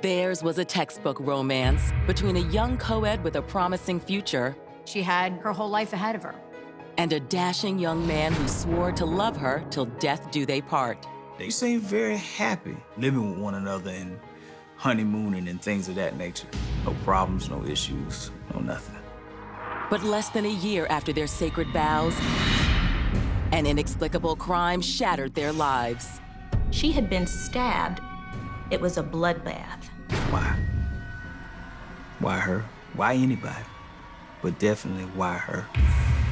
Theirs was a textbook romance between a young co-ed with a promising future She had her whole life ahead of her. and a dashing young man who swore to love her till death do they part. They seem very happy living with one another and honeymooning and things of that nature. No problems, no issues, no nothing. But less than a year after their sacred vows, an inexplicable crime shattered their lives. She had been stabbed. It was a bloodbath. Why? Why her? Why anybody? But definitely why her?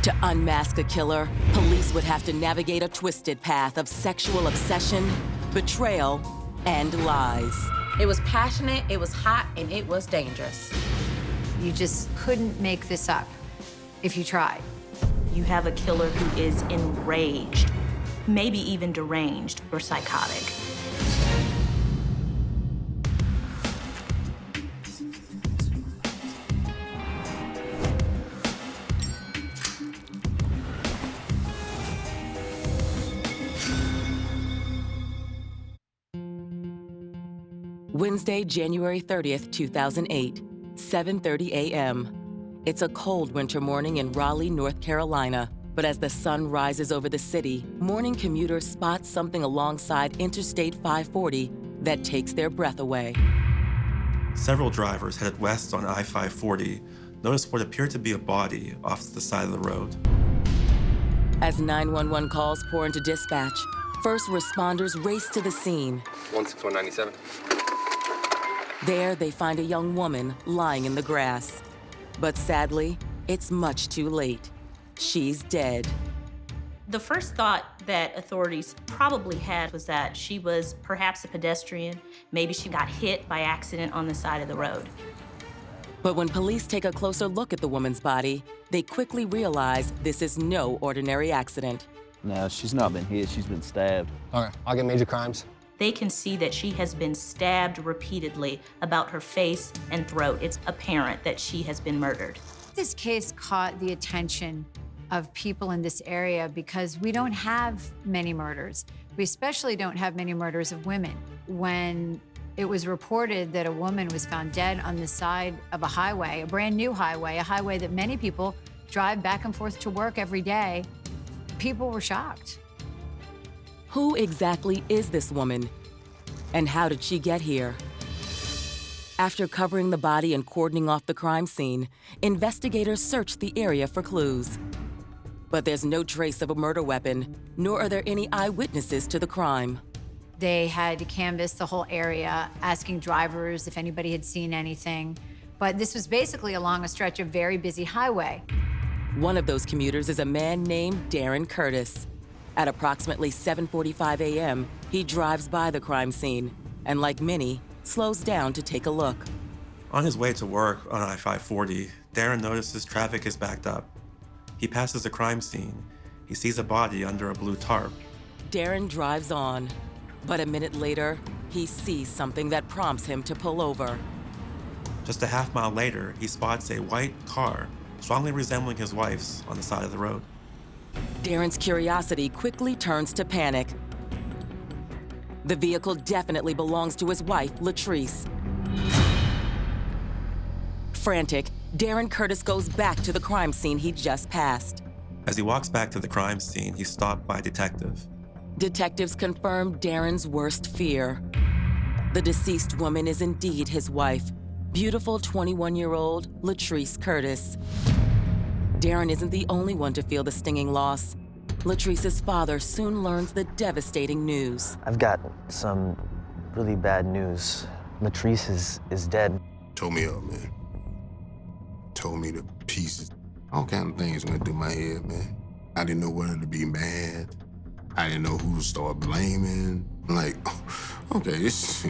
To unmask a killer, police would have to navigate a twisted path of sexual obsession, betrayal, and lies. It was passionate, it was hot, and it was dangerous. You just couldn't make this up if you tried. You have a killer who is enraged, maybe even deranged or psychotic. Wednesday, January 30th, 2008, 7:30 a.m. It's a cold winter morning in Raleigh, North Carolina. But as the sun rises over the city, morning commuters spot something alongside Interstate 540 that takes their breath away. Several drivers headed west on I-540 noticed what appeared to be a body off to the side of the road. As 911 calls pour into dispatch, first responders race to the scene. 16197. There, they find a young woman lying in the grass. But sadly, it's much too late. She's dead. The first thought that authorities probably had was that she was perhaps a pedestrian. Maybe she got hit by accident on the side of the road. But when police take a closer look at the woman's body, they quickly realize this is no ordinary accident. No, she's not been hit, she's been stabbed. Okay, I'll get major crimes. They can see that she has been stabbed repeatedly about her face and throat. It's apparent that she has been murdered. This case caught the attention of people in this area because we don't have many murders. We especially don't have many murders of women. When it was reported that a woman was found dead on the side of a highway, a brand new highway, a highway that many people drive back and forth to work every day, people were shocked. Who exactly is this woman? And how did she get here? After covering the body and cordoning off the crime scene, investigators search the area for clues. But there's no trace of a murder weapon, nor are there any eyewitnesses to the crime. They had to canvass the whole area, asking drivers if anybody had seen anything. But this was basically along a stretch of very busy highway. One of those commuters is a man named Darin Curtis. At approximately 7:45 a.m., he drives by the crime scene and, like many, slows down to take a look. On his way to work on I-540, Darin notices traffic is backed up. He passes the crime scene. He sees a body under a blue tarp. Darin drives on, but a minute later, he sees something that prompts him to pull over. Just a half mile later, he spots a white car, strongly resembling his wife's, on the side of the road. Darin's curiosity quickly turns to panic. The vehicle definitely belongs to his wife, Latrese. Frantic, Darin Curtis goes back to the crime scene he just passed. As he walks back to the crime scene, he's stopped by a detective. Detectives confirm Darin's worst fear. The deceased woman is indeed his wife, beautiful 21-year-old Latrese Curtis. Darin isn't the only one to feel the stinging loss. Latrese's father soon learns the devastating news. I've got some really bad news. Latrese is dead. Tore me up, man. Tore me to pieces. All kind of things went through my head, man. I didn't know whether to be mad. I didn't know who to start blaming. Like, okay, this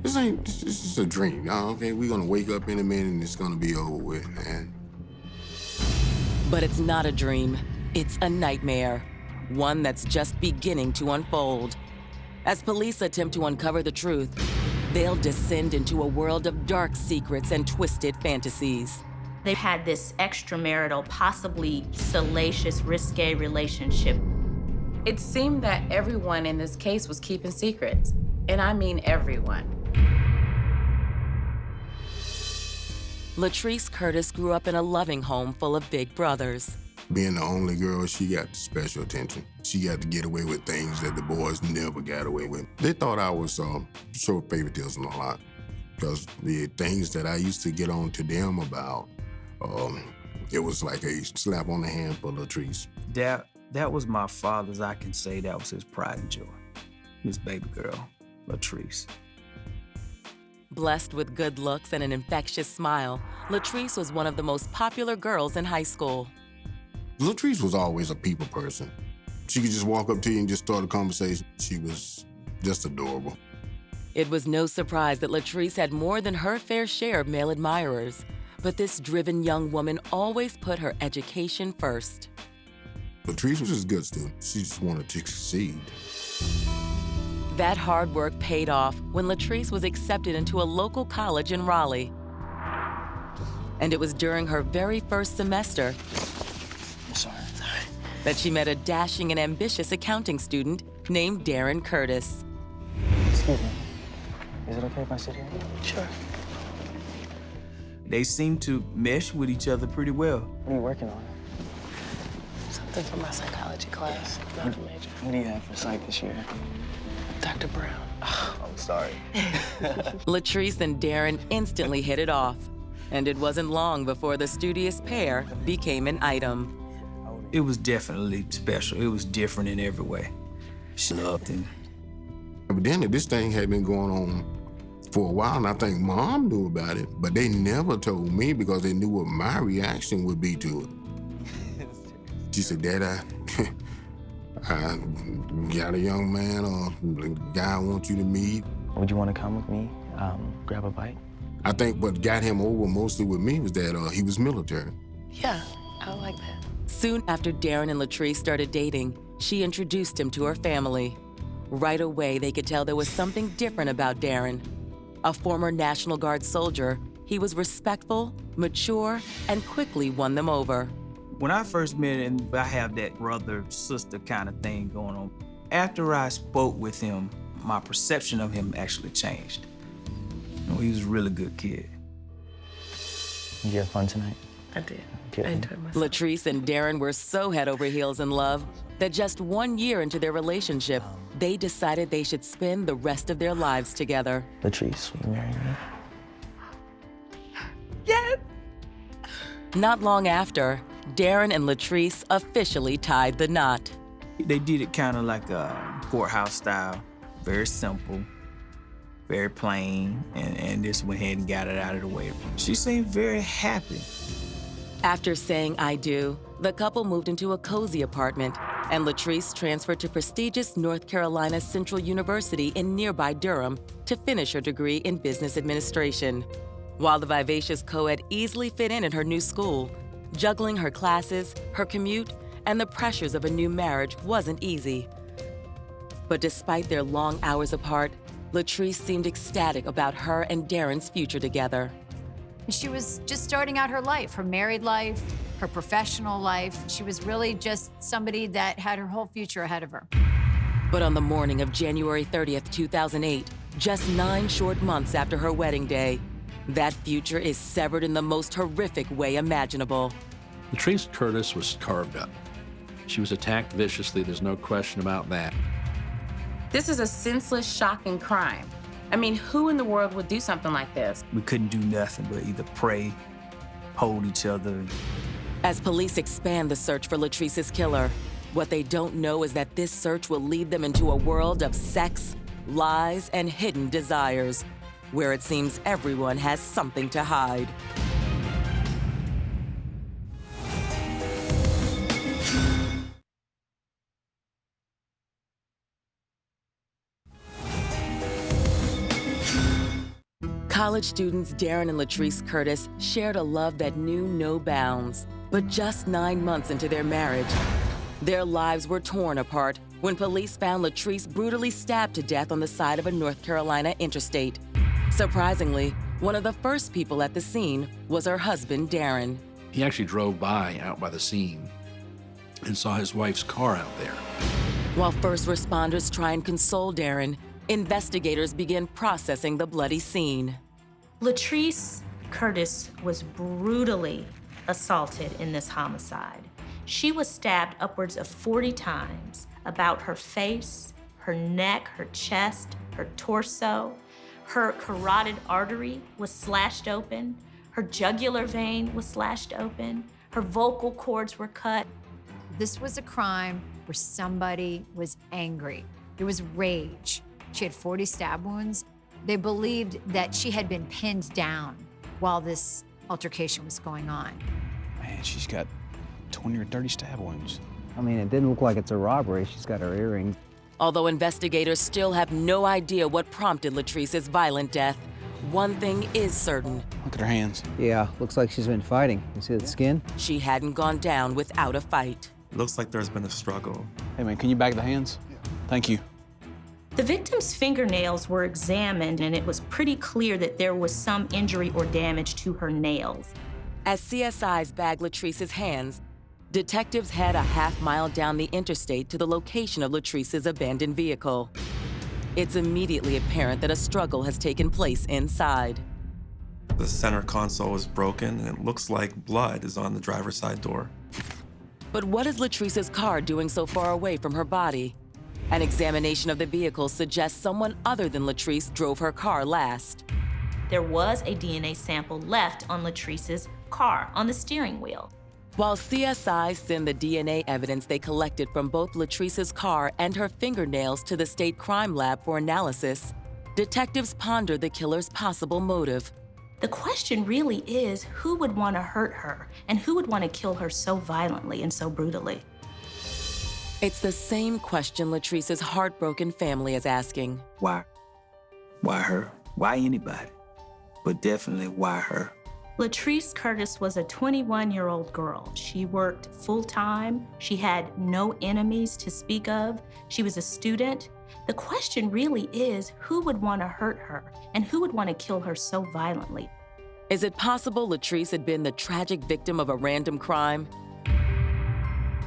is a dream. Okay, we're gonna wake up in a minute and it's gonna be over with, man. But it's not a dream. It's a nightmare, one that's just beginning to unfold. As police attempt to uncover the truth, they'll descend into a world of dark secrets and twisted fantasies. They had this extramarital, possibly salacious, risque relationship. It seemed that everyone in this case was keeping secrets, and I mean everyone. Latrese Curtis grew up in a loving home full of big brothers. Being the only girl, she got the special attention. She got to get away with things that the boys never got away with. They thought I was showed favoritism a lot because the things that I used to get on to them about, it was like a slap on the hand for Latrese. That was my father's, I can say that was his pride and joy. His baby girl, Latrese. Blessed with good looks and an infectious smile, Latrese was one of the most popular girls in high school. Latrese was always a people person. She could just walk up to you and just start a conversation. She was just adorable. It was no surprise that Latrese had more than her fair share of male admirers, but this driven young woman always put her education first. Latrese was a good student. She just wanted to succeed. That hard work paid off when Latrese was accepted into a local college in Raleigh. And it was during her very first semester that she met a dashing and ambitious accounting student named Darin Curtis. Excuse me. Is it okay if I sit here? Sure. They seem to mesh with each other pretty well. What are you working on? Something for my psychology class, not a major. What do you have for psych this year? Dr. Brown. I'm sorry. Latrese and Darin instantly hit it off, and it wasn't long before the studious pair became an item. It was definitely special. It was different in every way. She loved him. Evidently, this thing had been going on for a while, and I think Mom knew about it, but they never told me because they knew what my reaction would be to it. She said, Dad, I got a young man or a guy I want you to meet. Would you want to come with me? Grab a bite? I think what got him over mostly with me was that he was military. Yeah, I like that. Soon after Darin and Latrese started dating, she introduced him to her family. Right away, they could tell there was something different about Darin. A former National Guard soldier, he was respectful, mature, and quickly won them over. When I first met him, I have that brother-sister kind of thing going on. After I spoke with him, my perception of him actually changed. You know, he was a really good kid. Did you have fun tonight? I did. Good. I enjoyed myself. Latrese and Darin were so head over heels in love that just 1 year into their relationship, they decided they should spend the rest of their lives together. Latrese, will you marry me? Yes! Not long after, Darin and Latrese officially tied the knot. They did it kind of like a courthouse style, very simple, very plain, and just went ahead and got it out of the way. She seemed very happy. After saying I do, the couple moved into a cozy apartment, and Latrese transferred to prestigious North Carolina Central University in nearby Durham to finish her degree in business administration. While the vivacious co-ed easily fit in at her new school, juggling her classes, her commute, and the pressures of a new marriage wasn't easy. But despite their long hours apart, Latrese seemed ecstatic about her and Darin's future together. She was just starting out her life, her married life, her professional life. She was really just somebody that had her whole future ahead of her. But on the morning of January 30th, 2008, just 9 short months after her wedding day, that future is severed in the most horrific way imaginable. Latrese Curtis was carved up. She was attacked viciously, there's no question about that. This is a senseless, shocking crime. I mean, who in the world would do something like this? We couldn't do nothing but either pray, hold each other. As police expand the search for Latrese's killer, what they don't know is that this search will lead them into a world of sex, lies, and hidden desires, where it seems everyone has something to hide. College students Darin and Latrese Curtis shared a love that knew no bounds. But just 9 months into their marriage, their lives were torn apart when police found Latrese brutally stabbed to death on the side of a North Carolina interstate. Surprisingly, one of the first people at the scene was her husband, Darin. He actually drove out by the scene and saw his wife's car out there. While first responders try and console Darin, investigators begin processing the bloody scene. Latrese Curtis was brutally assaulted in this homicide. She was stabbed upwards of 40 times about her face, her neck, her chest, her torso. Her carotid artery was slashed open. Her jugular vein was slashed open. Her vocal cords were cut. This was a crime where somebody was angry. There was rage. She had 40 stab wounds. They believed that she had been pinned down while this altercation was going on. Man, she's got 20 or 30 stab wounds. I mean, it didn't look like it's a robbery. She's got her earrings. Although investigators still have no idea what prompted Latrese's violent death, one thing is certain. Look at her hands. Yeah, looks like she's been fighting. You see the skin? She hadn't gone down without a fight. Looks like there's been a struggle. Hey, man, can you bag the hands? Thank you. The victim's fingernails were examined, and it was pretty clear that there was some injury or damage to her nails. As CSIs bagged Latrese's hands, detectives head a half-mile down the interstate to the location of Latrese's abandoned vehicle. It's immediately apparent that a struggle has taken place inside. The center console is broken, and it looks like blood is on the driver's side door. But what is Latrese's car doing so far away from her body? An examination of the vehicle suggests someone other than Latrese drove her car last. There was a DNA sample left on Latrese's car on the steering wheel. While CSIs send the DNA evidence they collected from both Latrese's car and her fingernails to the state crime lab for analysis, detectives ponder the killer's possible motive. The question really is, who would want to hurt her, and who would want to kill her so violently and so brutally? It's the same question Latrese's heartbroken family is asking. Why? Why her? Why anybody? But definitely why her? Latrese Curtis was a 21-year-old girl. She worked full-time. She had no enemies to speak of. She was a student. The question really is, who would want to hurt her, and who would want to kill her so violently? Is it possible Latrese had been the tragic victim of a random crime?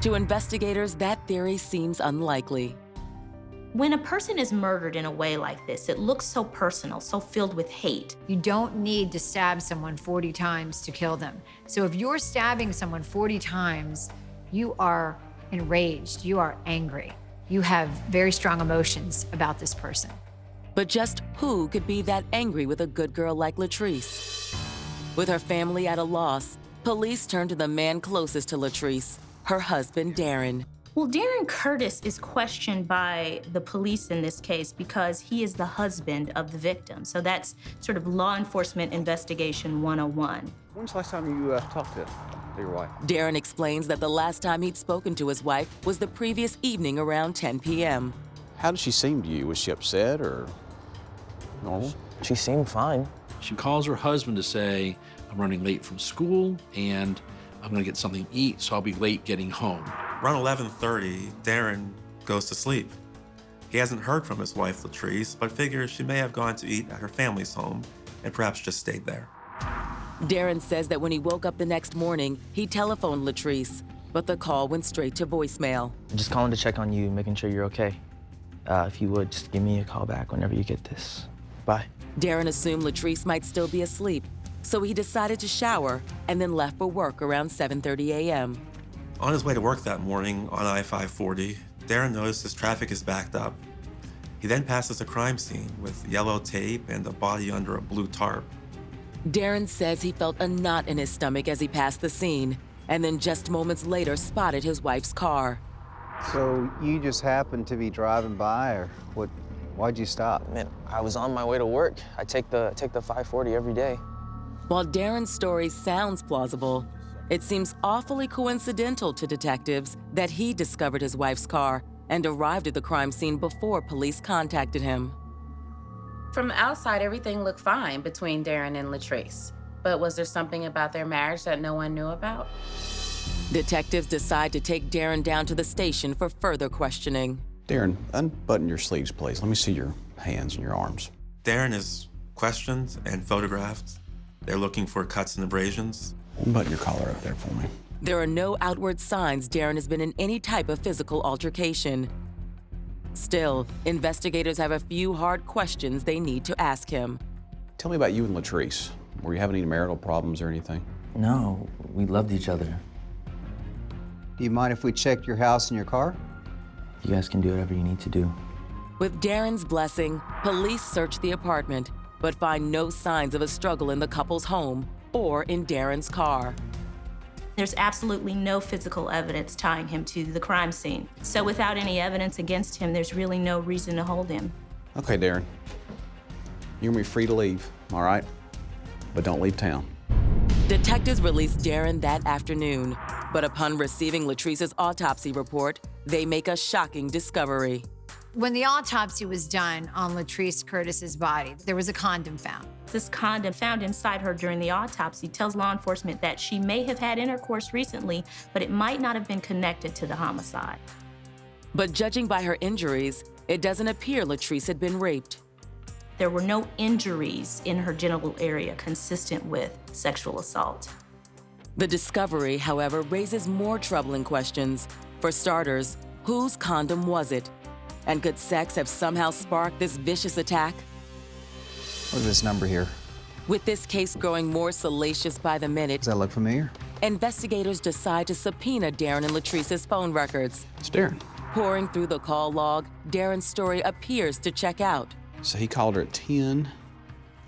To investigators, that theory seems unlikely. When a person is murdered in a way like this, it looks so personal, so filled with hate. You don't need to stab someone 40 times to kill them. So if you're stabbing someone 40 times, you are enraged, you are angry. You have very strong emotions about this person. But just who could be that angry with a good girl like Latrese? With her family at a loss, police turn to the man closest to Latrese, her husband, Darin. Well, Darin Curtis is questioned by the police in this case because he is the husband of the victim. So that's sort of law enforcement investigation 101. When's the last time you talked to your wife? Darin explains that the last time he'd spoken to his wife was the previous evening around 10 p.m. How did she seem to you? Was she upset or normal? She seemed fine. She calls her husband to say, I'm running late from school and I'm gonna get something to eat, so I'll be late getting home. Around 11:30, Darin goes to sleep. He hasn't heard from his wife, Latrese, but figures she may have gone to eat at her family's home and perhaps just stayed there. Darin says that when he woke up the next morning, he telephoned Latrese, but the call went straight to voicemail. Just calling to check on you, making sure you're okay. If you would, just give me a call back whenever you get this. Bye. Darin assumed Latrese might still be asleep, so he decided to shower and then left for work around 7:30 a.m. On his way to work that morning on I-540, Darin notices traffic is backed up. He then passes a crime scene with yellow tape and a body under a blue tarp. Darin says he felt a knot in his stomach as he passed the scene, and then just moments later spotted his wife's car. So you just happened to be driving by, or what? Why'd you stop? Man, I was on my way to work. I take the 540 every day. While Darin's story sounds plausible, it seems awfully coincidental to detectives that he discovered his wife's car and arrived at the crime scene before police contacted him. From the outside, everything looked fine between Darin and Latrese. But was there something about their marriage that no one knew about? Detectives decide to take Darin down to the station for further questioning. Darin, unbutton your sleeves, please. Let me see your hands and your arms. Darin is questioned and photographed. They're looking for cuts and abrasions. Button your collar up there for me. There are no outward signs Darin has been in any type of physical altercation. Still, investigators have a few hard questions they need to ask him. Tell me about you and Latrese. Were you having any marital problems or anything? No, we loved each other. Do you mind if we check your house and your car? You guys can do whatever you need to do. With Darin's blessing, police search the apartment, but find no signs of a struggle in the couple's home or in Darin's car. There's absolutely no physical evidence tying him to the crime scene. So without any evidence against him, there's really no reason to hold him. Okay, Darin. You're gonna be free to leave, all right? But don't leave town. Detectives released Darin that afternoon, but upon receiving Latrese's autopsy report, they make a shocking discovery. When the autopsy was done on Latrese Curtis's body, there was a condom found. This condom found inside her during the autopsy tells law enforcement that she may have had intercourse recently, but it might not have been connected to the homicide. But judging by her injuries, it doesn't appear Latrese had been raped. There were no injuries in her genital area consistent with sexual assault. The discovery, however, raises more troubling questions. For starters, whose condom was it? And could sex have somehow sparked this vicious attack? Look at this number here. With this case growing more salacious by the minute, Does that look familiar? investigators decide to subpoena Darin and Latrese's phone records. It's Darin. Pouring through the call log, Darin's story appears to check out. So he called her at 10,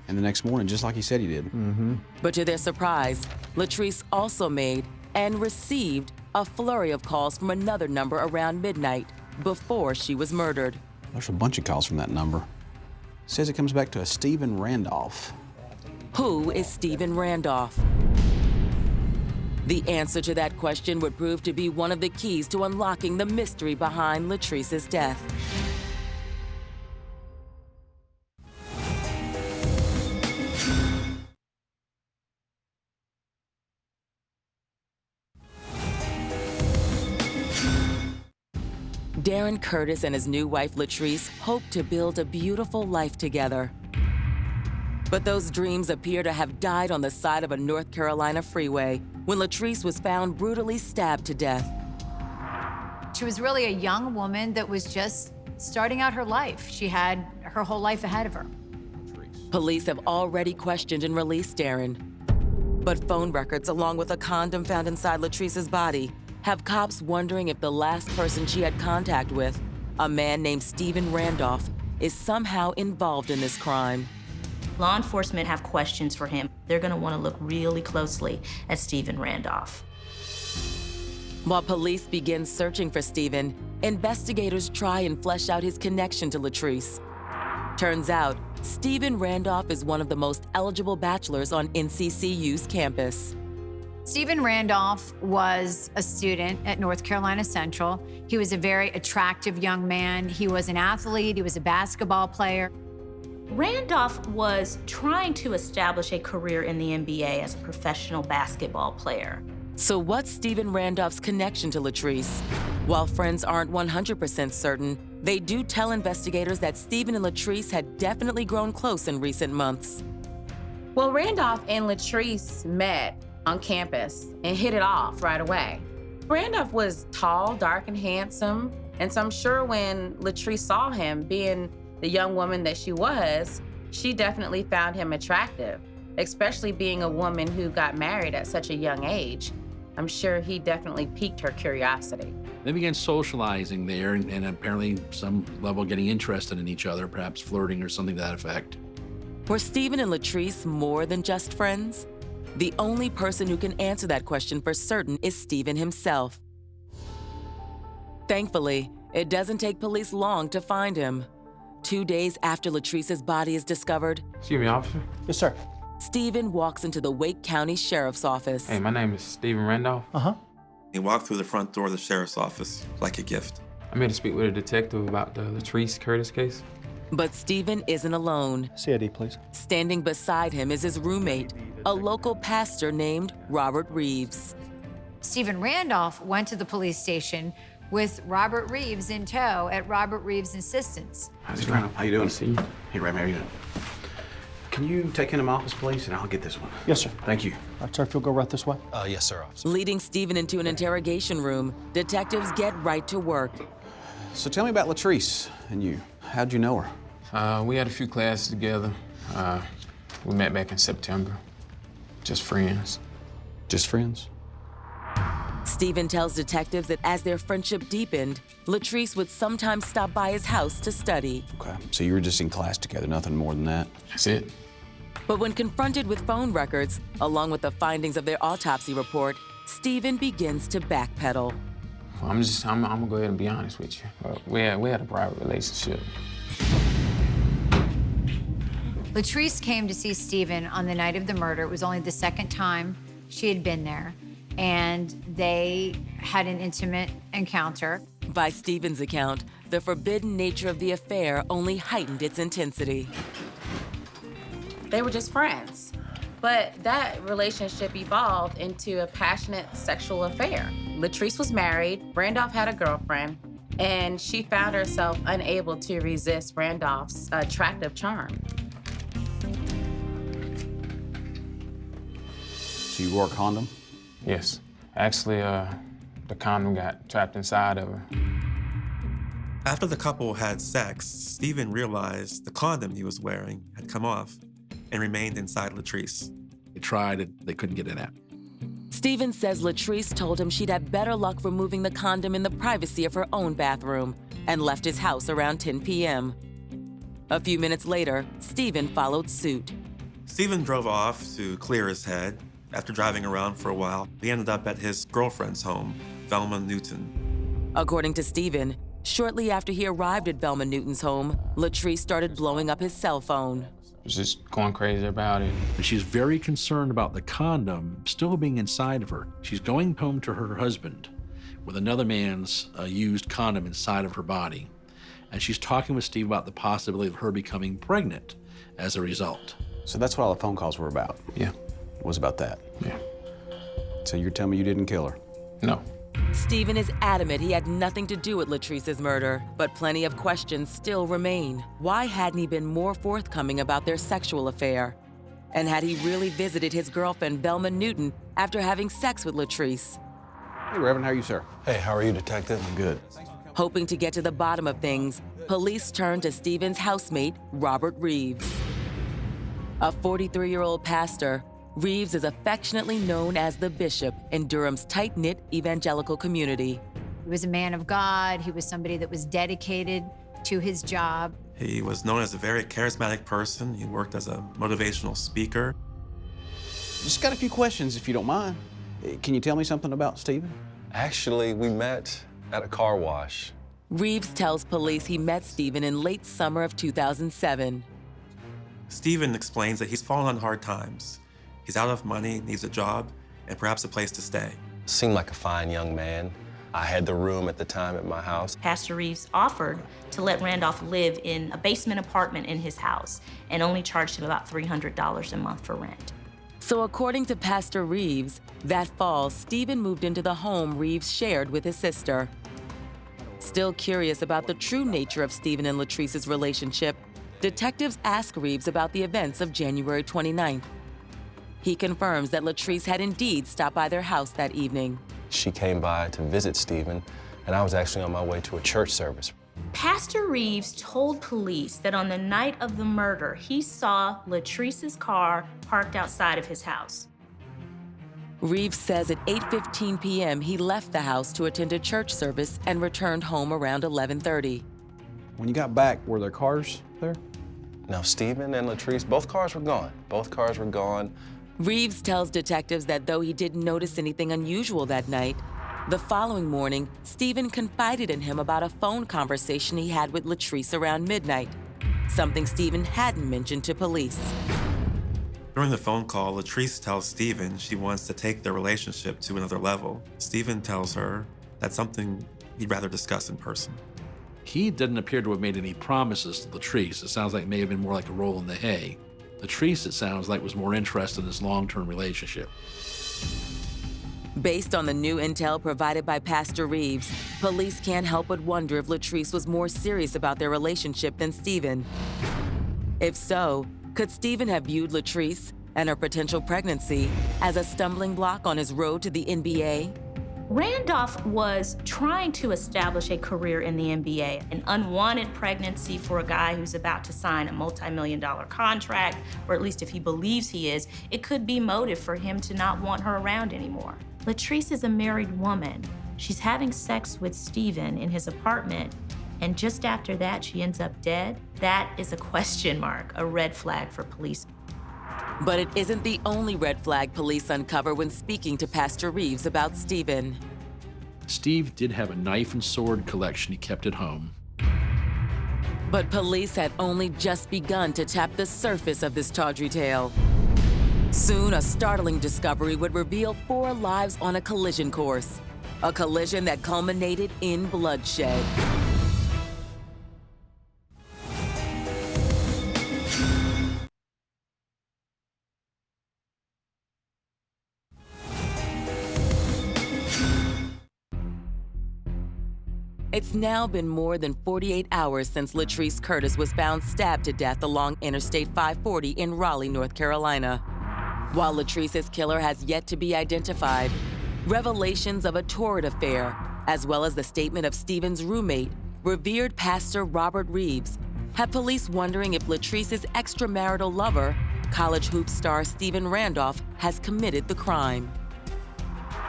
and the next morning, just like he said he did. But to their surprise, Latrese also made and received a flurry of calls from another number around midnight before she was murdered. There's a bunch of calls from that number. It says it comes back to a Stephen Randolph. Who is Stephen Randolph? The answer to that question would prove to be one of the keys to unlocking the mystery behind Latrese's death. Darin Curtis and his new wife Latrese hope to build a beautiful life together. But those dreams appear to have died on the side of a North Carolina freeway when Latrese was found brutally stabbed to death. She was really a young woman that was just starting out her life. She had her whole life ahead of her. Police have already questioned and released Darin. But phone records, along with a condom found inside Latrese's body, have cops wondering if the last person she had contact with, a man named Stephen Randolph, is somehow involved in this crime. Law enforcement have questions for him. They're gonna wanna look really closely at Stephen Randolph. While police begin searching for Stephen, investigators try and flesh out his connection to Latrese. Turns out, Stephen Randolph is one of the most eligible bachelors on NCCU's campus. Stephen Randolph was a student at North Carolina Central. He was a very attractive young man. He was an athlete, he was a basketball player. Randolph was trying to establish a career in the NBA as a professional basketball player. So what's Stephen Randolph's connection to Latrese? While friends aren't 100% certain, they do tell investigators that Stephen and Latrese had definitely grown close in recent months. Well, Randolph and Latrese met on campus and hit it off right away. Randolph was tall, dark, and handsome, and so I'm sure when Latrese saw him, being the young woman that she was, she definitely found him attractive, especially being a woman who got married at such a young age. I'm sure he definitely piqued her curiosity. They began socializing there and apparently some level getting interested in each other, perhaps flirting or something to that effect. Were Stephen and Latrese more than just friends? The only person who can answer that question for certain is Stephen himself. Thankfully, it doesn't take police long to find him. 2 days after Latrese's body is discovered, Excuse me, officer. Yes, sir. Stephen walks into the Wake County Sheriff's Office. Hey, my name is Stephen Randolph. He walked through the front door of the sheriff's office like a gift. I'm here to speak with a detective about the Latrese Curtis case. But Stephen isn't alone. CID, please. Standing beside him is his roommate, a local pastor named Robert Reeves. Stephen Randolph went to the police station with Robert Reeves in tow at Robert Reeves' insistence. How's it going? How you doing? See you. Hey, Ray, how you doing? Can you take him to my office, please, and I'll get this one? Yes, sir. Thank you. All right, sir, if you'll go right this way. Yes, sir, officer. Leading Stephen into an interrogation room, detectives get right to work. So tell me about Latrese and you. How'd you know her? We had a few classes together. We met back in September. Just friends. Just friends? Stephen tells detectives that as their friendship deepened, Latrese would sometimes stop by his house to study. Okay, so you were just in class together, nothing more than that? That's it. But when confronted with phone records, along with the findings of their autopsy report, Stephen begins to backpedal. I'm gonna go ahead and be honest with you. We had a private relationship. Latrese came to see Stephen on the night of the murder. It was only the second time she had been there, and they had an intimate encounter. By Stephen's account, the forbidden nature of the affair only heightened its intensity. They were just friends. But that relationship evolved into a passionate sexual affair. Latrese was married, Randolph had a girlfriend, and she found herself unable to resist Randolph's attractive charm. So you wore a condom? Yes. Actually, the condom got trapped inside of her. After the couple had sex, Stephen realized the condom he was wearing had come off and remained inside Latrese. They tried it, they couldn't get it out. Stephen says Latrese told him she'd have better luck removing the condom in the privacy of her own bathroom and left his house around 10 p.m. A few minutes later, Stephen followed suit. Stephen drove off to clear his head. After driving around for a while, he ended up at his girlfriend's home, Velma Newton. According to Stephen, shortly after he arrived at Velma Newton's home, Latrese started blowing up his cell phone. Was just going crazy about it. And she's very concerned about the condom still being inside of her. She's going home to her husband with another man's used condom inside of her body. And she's talking with Steve about the possibility of her becoming pregnant as a result. So that's what all the phone calls were about? Yeah. It was about that? Yeah. So you're telling me you didn't kill her? No. Stephen is adamant he had nothing to do with Latrese's murder, but plenty of questions still remain. Why hadn't he been more forthcoming about their sexual affair? And had he really visited his girlfriend, Velma Newton, after having sex with Latrese? Hey, Reverend, how are you, sir? Hey, how are you, Detective? I'm good. Hoping to get to the bottom of things, police turned to Stephen's housemate, Robert Reeves. A 43-year-old pastor, Reeves is affectionately known as the Bishop in Durham's tight-knit evangelical community. He was a man of God. He was somebody that was dedicated to his job. He was known as a very charismatic person. He worked as a motivational speaker. Just got a few questions, if you don't mind. Can you tell me something about Stephen? Actually, we met at a car wash. Reeves tells police he met Stephen in late summer of 2007. Stephen explains that he's fallen on hard times. He's out of money, needs a job, and perhaps a place to stay. Seemed like a fine young man. I had the room at the time at my house. Pastor Reeves offered to let Randolph live in a basement apartment in his house and only charged him about $300 a month for rent. So according to Pastor Reeves, that fall, Stephen moved into the home Reeves shared with his sister. Still curious about the true nature of Stephen and Latrese's relationship, detectives ask Reeves about the events of January 29th. He confirms that Latrese had indeed stopped by their house that evening. She came by to visit Stephen, and I was actually on my way to a church service. Pastor Reeves told police that on the night of the murder, he saw Latrese's car parked outside of his house. Reeves says at 8:15 p.m. he left the house to attend a church service and returned home around 11:30. When you got back, were there cars there? Now, Stephen and Latrese, both cars were gone. Both cars were gone. Reeves tells detectives that though he didn't notice anything unusual that night, the following morning, Stephen confided in him about a phone conversation he had with Latrese around midnight, something Stephen hadn't mentioned to police. During the phone call, Latrese tells Stephen she wants to take their relationship to another level. Stephen tells her that's something he'd rather discuss in person. He didn't appear to have made any promises to Latrese. It sounds like it may have been more like a roll in the hay. Latrese, it sounds like, was more interested in his long-term relationship. Based on the new intel provided by Pastor Reeves, police can't help but wonder if Latrese was more serious about their relationship than Stephen. If so, could Stephen have viewed Latrese and her potential pregnancy as a stumbling block on his road to the NBA? Randolph was trying to establish a career in the NBA, an unwanted pregnancy for a guy who's about to sign a multi-million-dollar contract, or at least if he believes he is, it could be motive for him to not want her around anymore. Latrese is a married woman. She's having sex with Steven in his apartment, and just after that, she ends up dead. That is a question mark, a red flag for police. But it isn't the only red flag police uncover when speaking to Pastor Reeves about Steven. Steve did have a knife and sword collection he kept at home. But police had only just begun to tap the surface of this tawdry tale. Soon, a startling discovery would reveal 4 lives on a collision course, a collision that culminated in bloodshed. It's now been more than 48 hours since Latrese Curtis was found stabbed to death along Interstate 540 in Raleigh, North Carolina. While Latrese's killer has yet to be identified, revelations of a torrid affair, as well as the statement of Steven's roommate, revered Pastor Robert Reeves, have police wondering if Latrese's extramarital lover, college hoop star Steven Randolph, has committed the crime.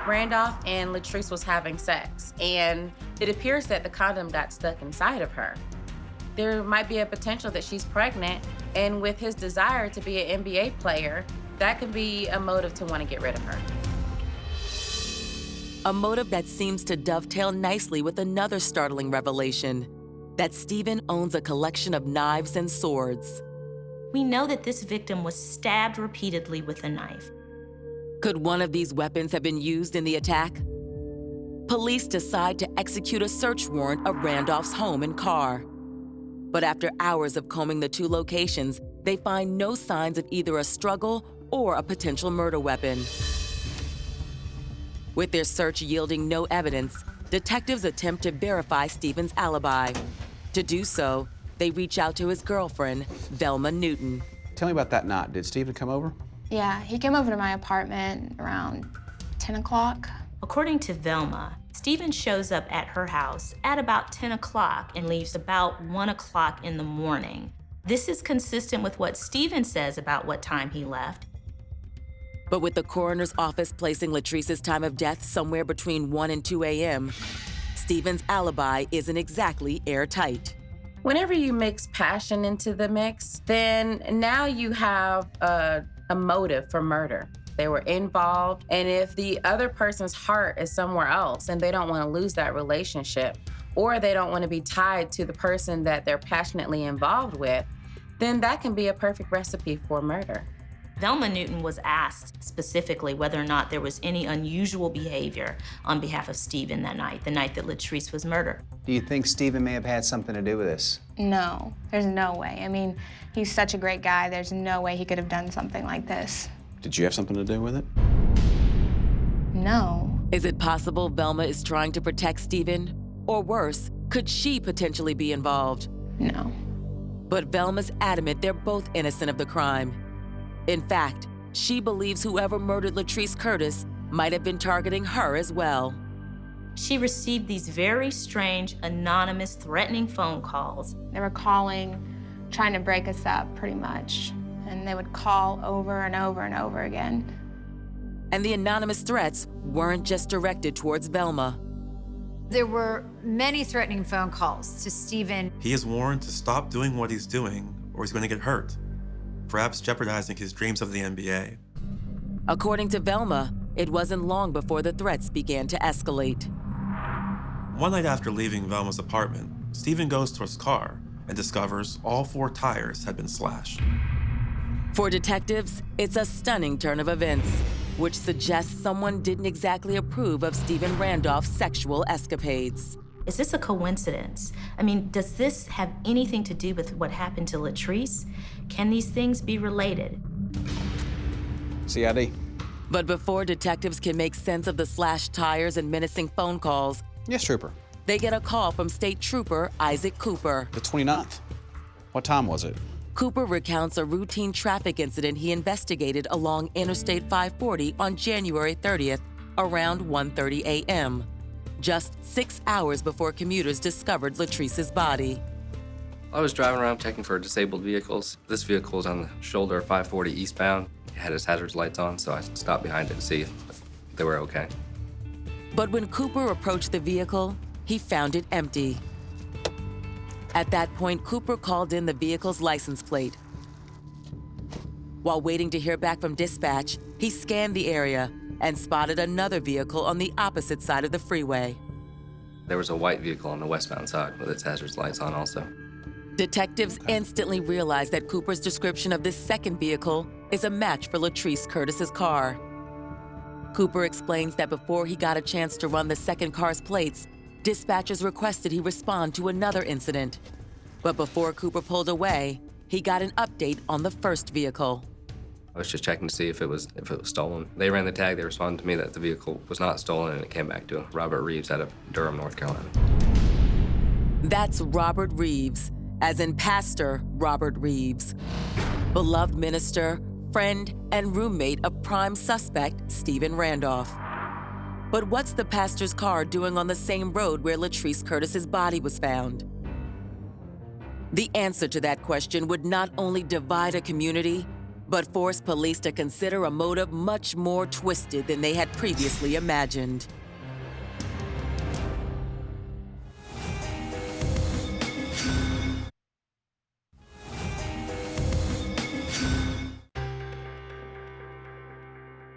Randolph and Latrese was having sex, and it appears that the condom got stuck inside of her. There might be a potential that she's pregnant, and with his desire to be an NBA player, that could be a motive to want to get rid of her. A motive that seems to dovetail nicely with another startling revelation, that Steven owns a collection of knives and swords. We know that this victim was stabbed repeatedly with a knife. Could one of these weapons have been used in the attack? Police decide to execute a search warrant of Randolph's home and car. But after hours of combing the 2 locations, they find no signs of either a struggle or a potential murder weapon. With their search yielding no evidence, detectives attempt to verify Steven's alibi. To do so, they reach out to his girlfriend, Velma Newton. Tell me about that night. Did Steven come over? Yeah, he came over to my apartment around 10 o'clock. According to Velma, Steven shows up at her house at about 10 o'clock and leaves about 1 o'clock in the morning. This is consistent with what Steven says about what time he left. But with the coroner's office placing Latrese's time of death somewhere between 1 and 2 a.m., Steven's alibi isn't exactly airtight. Whenever you mix passion into the mix, then now you have a motive for murder. They were involved, and if the other person's heart is somewhere else and they don't want to lose that relationship, or they don't want to be tied to the person that they're passionately involved with, then that can be a perfect recipe for murder. Velma Newton was asked specifically whether or not there was any unusual behavior on behalf of Steven that night, the night that Latrese was murdered. Do you think Steven may have had something to do with this? No, there's no way. I mean, he's such a great guy. There's no way he could have done something like this. Did you have something to do with it? No. Is it possible Velma is trying to protect Steven? Or worse, could she potentially be involved? No. But Velma's adamant they're both innocent of the crime. In fact, she believes whoever murdered Latrese Curtis might have been targeting her as well. She received these very strange, anonymous, threatening phone calls. They were calling, trying to break us up, pretty much. And they would call over and over and over again. And the anonymous threats weren't just directed towards Velma. There were many threatening phone calls to Steven. He is warned to stop doing what he's doing or he's going to get hurt, perhaps jeopardizing his dreams of the NBA. According to Velma, it wasn't long before the threats began to escalate. One night after leaving Velma's apartment, Steven goes to his car and discovers all 4 tires had been slashed. For detectives, it's a stunning turn of events, which suggests someone didn't exactly approve of Steven Randolph's sexual escapades. Is this a coincidence? I mean, does this have anything to do with what happened to Latrese? Can these things be related? CID. But before detectives can make sense of the slashed tires and menacing phone calls, Yes, Trooper. they get a call from State Trooper Isaac Cooper. The 29th. What time was it? Cooper recounts a routine traffic incident he investigated along Interstate 540 on January 30th, around 1:30 a.m., just 6 hours before commuters discovered Latrese's body. I was driving around checking for disabled vehicles. This vehicle was on the shoulder of 540 eastbound. It had its hazards lights on, so I stopped behind it to see if they were okay. But when Cooper approached the vehicle, he found it empty. At that point, Cooper called in the vehicle's license plate. While waiting to hear back from dispatch, he scanned the area and spotted another vehicle on the opposite side of the freeway. There was a white vehicle on the westbound side with its hazards lights on also. Detectives instantly realized that Cooper's description of this second vehicle is a match for Latrese Curtis's car. Cooper explains that before he got a chance to run the second car's plates, dispatchers requested he respond to another incident. But before Cooper pulled away, he got an update on the first vehicle. I was just checking to see if it was stolen. They ran the tag, they responded to me that the vehicle was not stolen, and it came back to Robert Reeves out of Durham, North Carolina. That's Robert Reeves, as in Pastor Robert Reeves, beloved minister, friend, and roommate of prime suspect Stephen Randolph. But what's the pastor's car doing on the same road where Latrese Curtis's body was found? The answer to that question would not only divide a community, but force police to consider a motive much more twisted than they had previously imagined.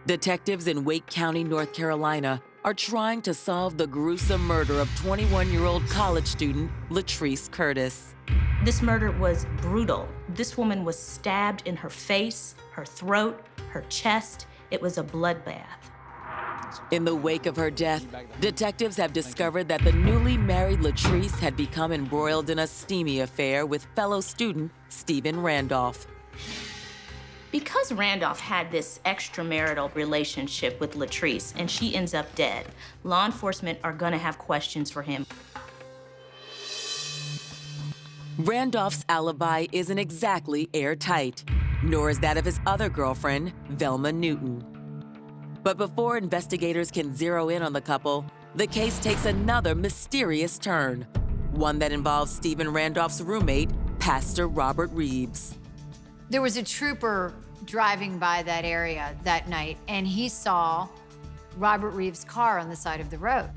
Detectives in Wake County, North Carolina, are trying to solve the gruesome murder of 21-year-old college student Latrese Curtis. This murder was brutal. This woman was stabbed in her face, her throat, her chest. It was a bloodbath. In the wake of her death, detectives have discovered that the newly married Latrese had become embroiled in a steamy affair with fellow student Stephen Randolph. Because Randolph had this extramarital relationship with Latrese and she ends up dead, law enforcement are gonna have questions for him. Randolph's alibi isn't exactly airtight, nor is that of his other girlfriend, Velma Newton. But before investigators can zero in on the couple, the case takes another mysterious turn, one that involves Stephen Randolph's roommate, Pastor Robert Reeves. There was a trooper driving by that area that night, and he saw Robert Reeves' car on the side of the road.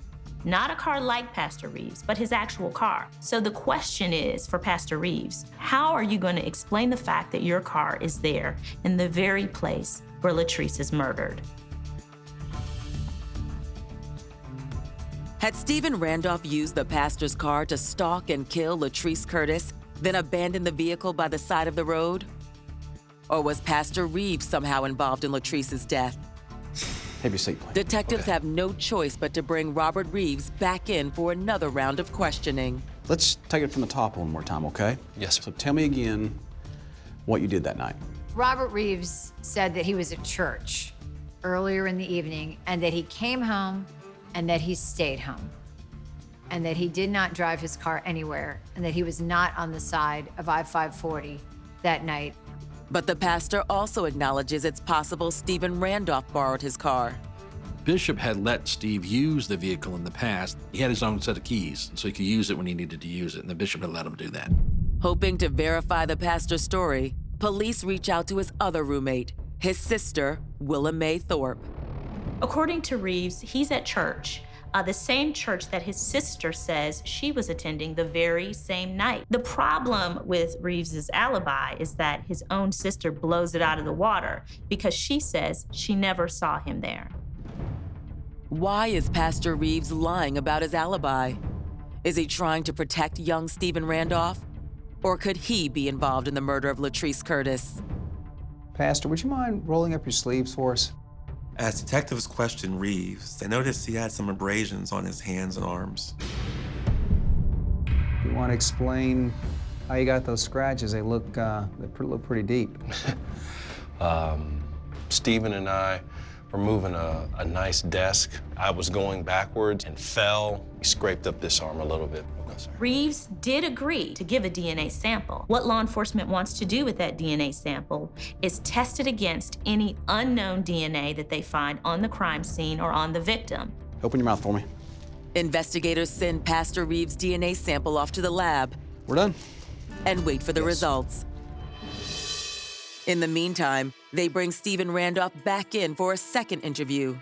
Not a car like Pastor Reeves, but his actual car. So the question is for Pastor Reeves, how are you going to explain the fact that your car is there in the very place where Latrese is murdered? Had Stephen Randolph used the pastor's car to stalk and kill Latrese Curtis, then abandon the vehicle by the side of the road? Or was Pastor Reeves somehow involved in Latrese's death? Have your seat, please. Detectives have no choice but to bring Robert Reeves back in for another round of questioning. Let's take it from the top one more time, okay? Yes, sir. So tell me again what you did that night. Robert Reeves said that he was at church earlier in the evening and that he came home and that he stayed home and that he did not drive his car anywhere and that he was not on the side of I-540 that night. But the pastor also acknowledges it's possible Stephen Randolph borrowed his car. Bishop had let Steve use the vehicle in the past. He had his own set of keys, so he could use it when he needed to use it, and the bishop had let him do that. Hoping to verify the pastor's story, police reach out to his other roommate, his sister, Willa Mae Thorpe. According to Reeves, he's at church, the same church that his sister says she was attending the very same night. The problem with Reeves's alibi is that his own sister blows it out of the water because she says she never saw him there. Why is Pastor Reeves lying about his alibi? Is he trying to protect young Stephen Randolph? Or could he be involved in the murder of Latrese Curtis? Pastor, would you mind rolling up your sleeves for us? As detectives questioned Reeves, they noticed he had some abrasions on his hands and arms. You want to explain how you got those scratches? They look pretty deep. Stephen and I were moving a nice desk. I was going backwards and fell. He scraped up this arm a little bit. sir. Reeves did agree to give a DNA sample. What law enforcement wants to do with that DNA sample is test it against any unknown DNA that they find on the crime scene or on the victim. Open your mouth for me. Investigators send Pastor Reeves' DNA sample off to the lab. We're done. And wait for the results. In the meantime, they bring Stephen Randolph back in for a second interview.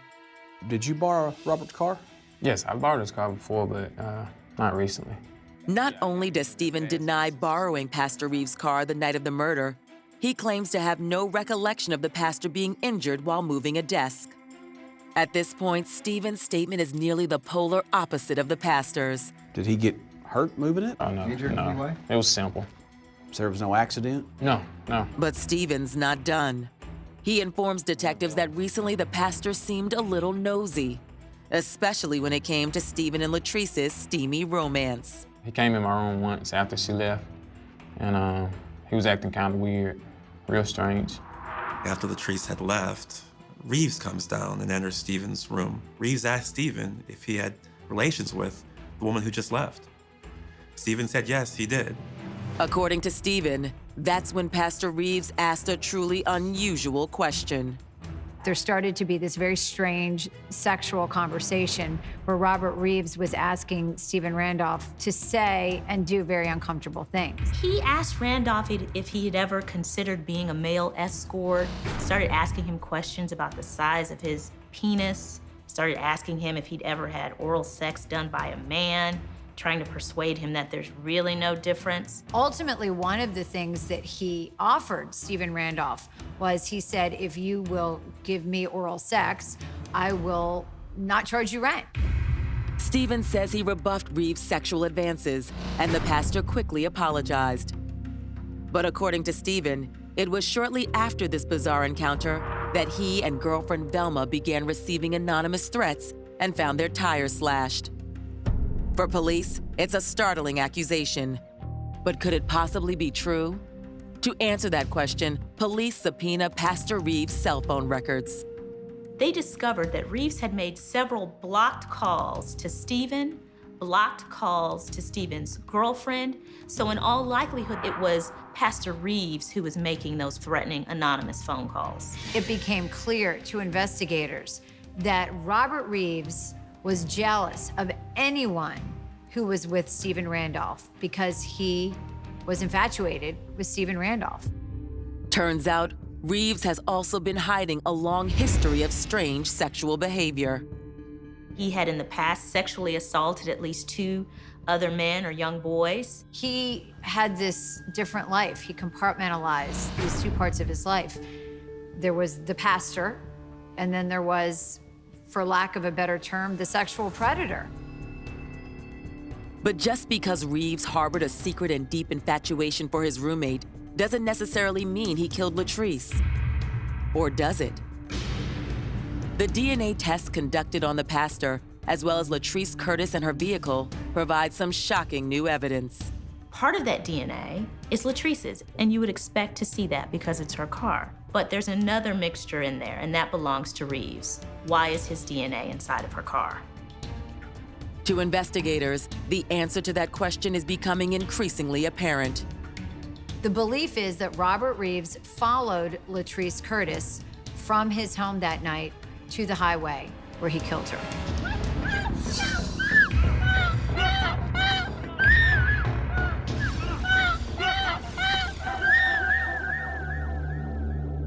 Did you borrow Robert's car? Yes, I borrowed his car before, but not recently. Not only does Stephen deny borrowing Pastor Reeves' car the night of the murder, he claims to have no recollection of the pastor being injured while moving a desk. At this point, Stephen's statement is nearly the polar opposite of the pastor's. Did he get hurt moving it? Oh, no, Injured in any way? It was simple. So there was no accident? No. But Stephen's not done. He informs detectives that recently the pastor seemed a little nosy, especially when it came to Stephen and Latrese's steamy romance. He came in my room once after she left, and he was acting kind of weird, real strange. After Latrese had left, Reeves comes down and enters Stephen's room. Reeves asked Stephen if he had relations with the woman who just left. Stephen said yes, he did. According to Stephen, that's when Pastor Reeves asked a truly unusual question. There started to be this very strange sexual conversation where Robert Reeves was asking Stephen Randolph to say and do very uncomfortable things. He asked Randolph if he had ever considered being a male escort, started asking him questions about the size of his penis, started asking him if he'd ever had oral sex done by a man, trying to persuade him that there's really no difference. Ultimately, one of the things that he offered Stephen Randolph was he said, if you will give me oral sex, I will not charge you rent. Stephen says he rebuffed Reeves' sexual advances, and the pastor quickly apologized. But according to Stephen, it was shortly after this bizarre encounter that he and girlfriend Velma began receiving anonymous threats and found their tires slashed. For police, it's a startling accusation. But could it possibly be true? To answer that question, police subpoena Pastor Reeves' cell phone records. They discovered that Reeves had made several blocked calls to Stephen, blocked calls to Stephen's girlfriend, so in all likelihood, it was Pastor Reeves who was making those threatening anonymous phone calls. It became clear to investigators that Robert Reeves was jealous of anyone who was with Stephen Randolph because he was infatuated with Stephen Randolph. Turns out, Reeves has also been hiding a long history of strange sexual behavior. He had in the past sexually assaulted at least 2 other men or young boys. He had this different life. He compartmentalized these 2 parts of his life. There was the pastor, and then there was, for lack of a better term, the sexual predator. But just because Reeves harbored a secret and deep infatuation for his roommate doesn't necessarily mean he killed Latrese. Or does it? The DNA tests conducted on the pastor, as well as Latrese Curtis and her vehicle, provide some shocking new evidence. Part of that DNA is Latrese's, and you would expect to see that because it's her car. But there's another mixture in there, and that belongs to Reeves. Why is his DNA inside of her car? To investigators, the answer to that question is becoming increasingly apparent. The belief is that Robert Reeves followed Latrese Curtis from his home that night to the highway where he killed her.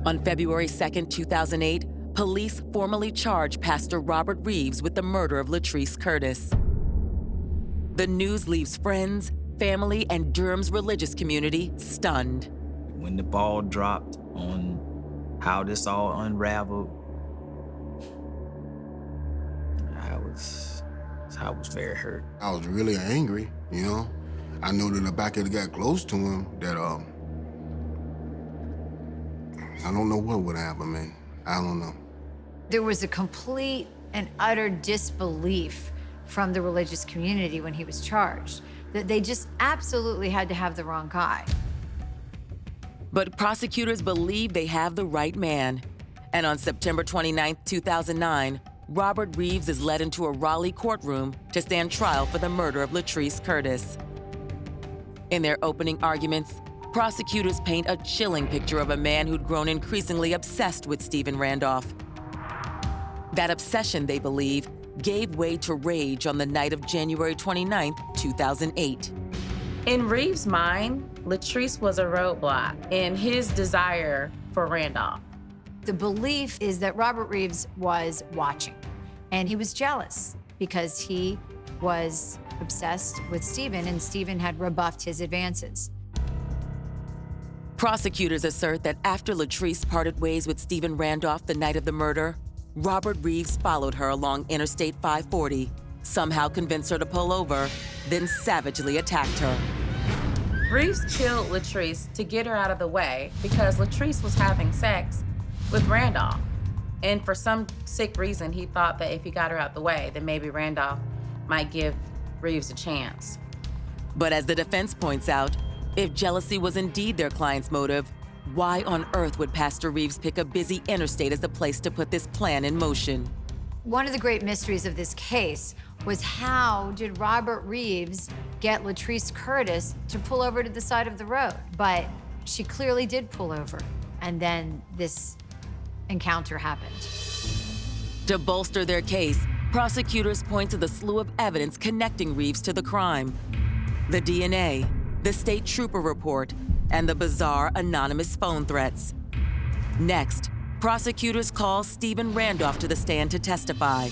On February 2nd, 2008, police formally charged Pastor Robert Reeves with the murder of Latrese Curtis. The news leaves friends, family, and Durham's religious community stunned. When the ball dropped on how this all unraveled, I was very hurt. I was really angry, you know? I knew that if I could have got close to him, that, I don't know what would happen, man. I don't know. There was a complete and utter disbelief from the religious community when he was charged, that they just absolutely had to have the wrong guy. But prosecutors believe they have the right man. And on September 29, 2009, Robert Reeves is led into a Raleigh courtroom to stand trial for the murder of Latrese Curtis. In their opening arguments, prosecutors paint a chilling picture of a man who'd grown increasingly obsessed with Stephen Randolph. That obsession, they believe, gave way to rage on the night of January 29, 2008. In Reeves' mind, Latrese was a roadblock in his desire for Randolph. The belief is that Robert Reeves was watching, and he was jealous because he was obsessed with Stephen, and Stephen had rebuffed his advances. Prosecutors assert that after Latrese parted ways with Stephen Randolph the night of the murder, Robert Reeves followed her along Interstate 540, somehow convinced her to pull over, then savagely attacked her. Reeves killed Latrese to get her out of the way because Latrese was having sex with Randolph. And for some sick reason, he thought that if he got her out the way, then maybe Randolph might give Reeves a chance. But as the defense points out, if jealousy was indeed their client's motive, why on earth would Pastor Reeves pick a busy interstate as the place to put this plan in motion? One of the great mysteries of this case was how did Robert Reeves get Latrese Curtis to pull over to the side of the road? But she clearly did pull over, and then this encounter happened. To bolster their case, prosecutors point to the slew of evidence connecting Reeves to the crime. The DNA, the state trooper report, and the bizarre anonymous phone threats. Next, prosecutors call Stephen Randolph to the stand to testify.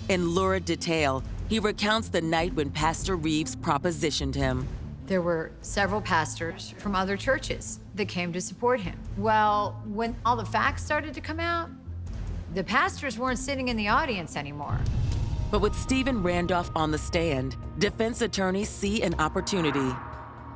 In lurid detail, he recounts the night when Pastor Reeves propositioned him. There were several pastors from other churches that came to support him. Well, when all the facts started to come out, the pastors weren't sitting in the audience anymore. But with Stephen Randolph on the stand, defense attorneys see an opportunity.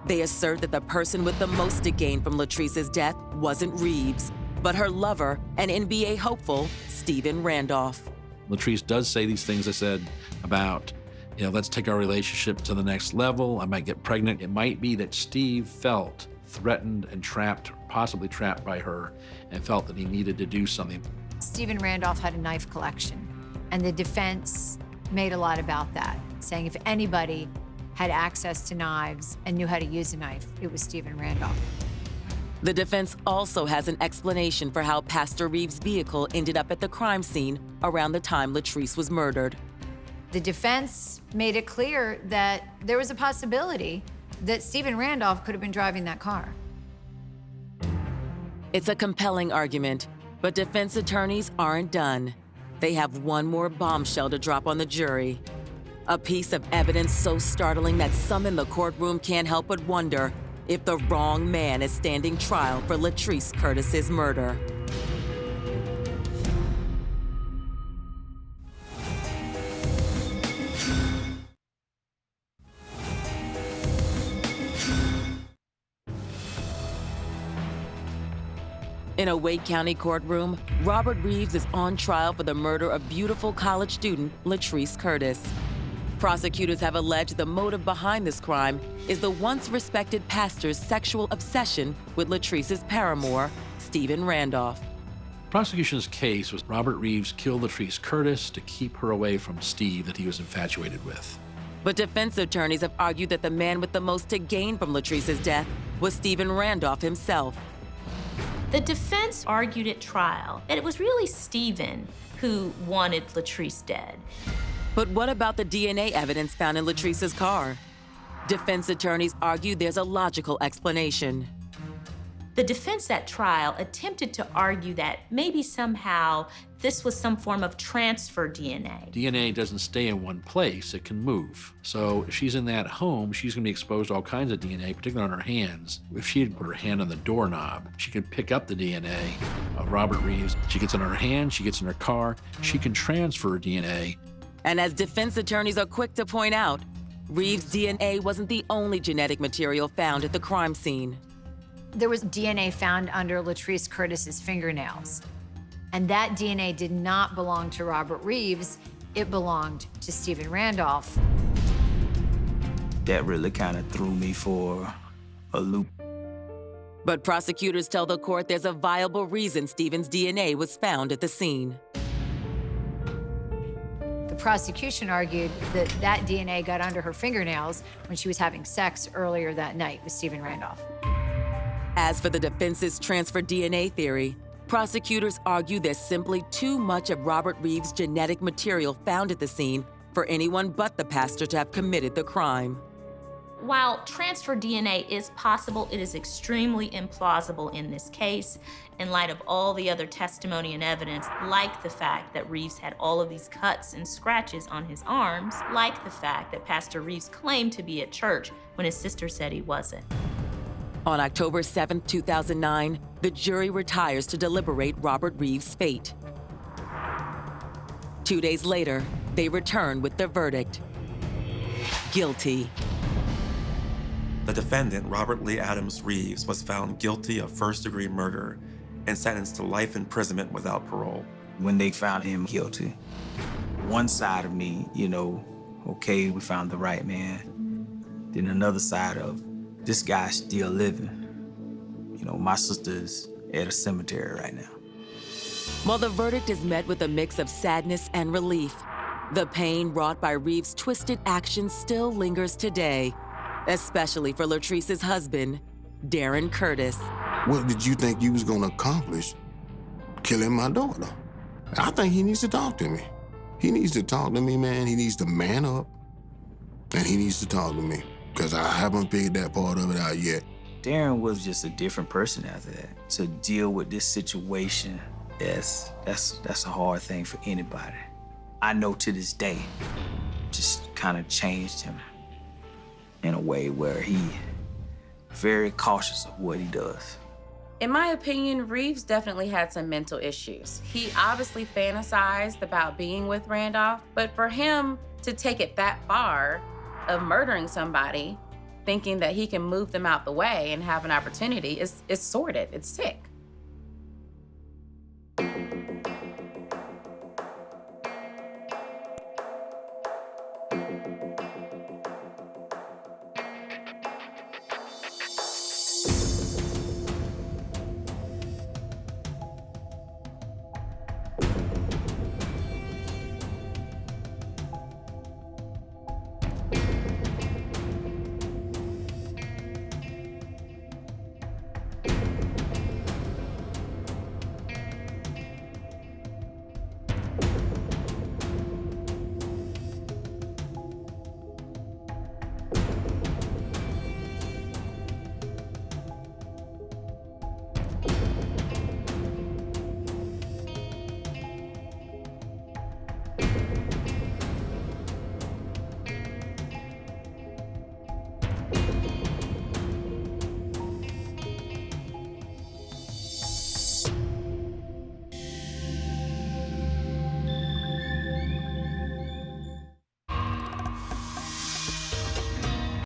They assert that the person with the most to gain from Latrese's death wasn't Reeves, but her lover and NBA hopeful, Stephen Randolph. Latrese does say these things I said about, let's take our relationship to the next level. I might get pregnant. It might be that Steve felt threatened and trapped, possibly trapped by her, and felt that he needed to do something. Stephen Randolph had a knife collection, and the defense made a lot about that, saying if anybody had access to knives and knew how to use a knife, it was Stephen Randolph. The defense also has an explanation for how Pastor Reeves' vehicle ended up at the crime scene around the time Latrese was murdered. The defense made it clear that there was a possibility that Stephen Randolph could have been driving that car. It's a compelling argument, but defense attorneys aren't done. They have one more bombshell to drop on the jury. A piece of evidence so startling that some in the courtroom can't help but wonder if the wrong man is standing trial for Latrese Curtis's murder. In a Wake County courtroom, Robert Reeves is on trial for the murder of beautiful college student Latrese Curtis. Prosecutors have alleged the motive behind this crime is the once respected pastor's sexual obsession with Latrese's paramour, Stephen Randolph. Prosecution's case was Robert Reeves killed Latrese Curtis to keep her away from Steve that he was infatuated with. But defense attorneys have argued that the man with the most to gain from Latrese's death was Stephen Randolph himself. The defense argued at trial that it was really Stephen who wanted Latrese dead. But what about the DNA evidence found in Latrese's car? Defense attorneys argue there's a logical explanation. The defense at trial attempted to argue that maybe somehow this was some form of transfer DNA. DNA doesn't stay in one place, it can move. So if she's in that home, she's gonna be exposed to all kinds of DNA, particularly on her hands. If she had put her hand on the doorknob, she could pick up the DNA of Robert Reeves. She gets in her hand, she gets in her car, she can transfer DNA. And as defense attorneys are quick to point out, Reeves' DNA wasn't the only genetic material found at the crime scene. There was DNA found under Latrese Curtis's fingernails. And that DNA did not belong to Robert Reeves, it belonged to Stephen Randolph. That really kind of threw me for a loop. But prosecutors tell the court there's a viable reason Stephen's DNA was found at the scene. prosecution argued that that DNA got under her fingernails when she was having sex earlier that night with Stephen Randolph. As for the defense's transfer DNA theory, prosecutors argue there's simply too much of Robert Reeves' genetic material found at the scene for anyone but the pastor to have committed the crime. While transfer DNA is possible, it is extremely implausible in this case in light of all the other testimony and evidence, like the fact that Reeves had all of these cuts and scratches on his arms, like the fact that Pastor Reeves claimed to be at church when his sister said he wasn't. On October 7, 2009, the jury retires to deliberate Robert Reeves' fate. 2 days later, they return with the verdict: guilty. The defendant, Robert Lee Adams Reeves, was found guilty of first-degree murder and sentenced to life imprisonment without parole. When they found him guilty, one side of me, okay, we found the right man. Then another side of, this guy's still living. My sister's at a cemetery right now. While the verdict is met with a mix of sadness and relief, the pain wrought by Reeves' twisted actions still lingers today, especially for Latrese's husband, Darin Curtis. What did you think you was gonna accomplish killing my daughter? I think he needs to talk to me. He needs to talk to me, man. He needs to man up, and he needs to talk to me, because I haven't figured that part of it out yet. Darin was just a different person after that. To deal with this situation, that's a hard thing for anybody. I know to this day, just kind of changed him in a way where he very cautious of what he does. In my opinion, Reeves definitely had some mental issues. He obviously fantasized about being with Randolph, but for him to take it that far of murdering somebody, thinking that he can move them out the way and have an opportunity, is sordid, it's sick.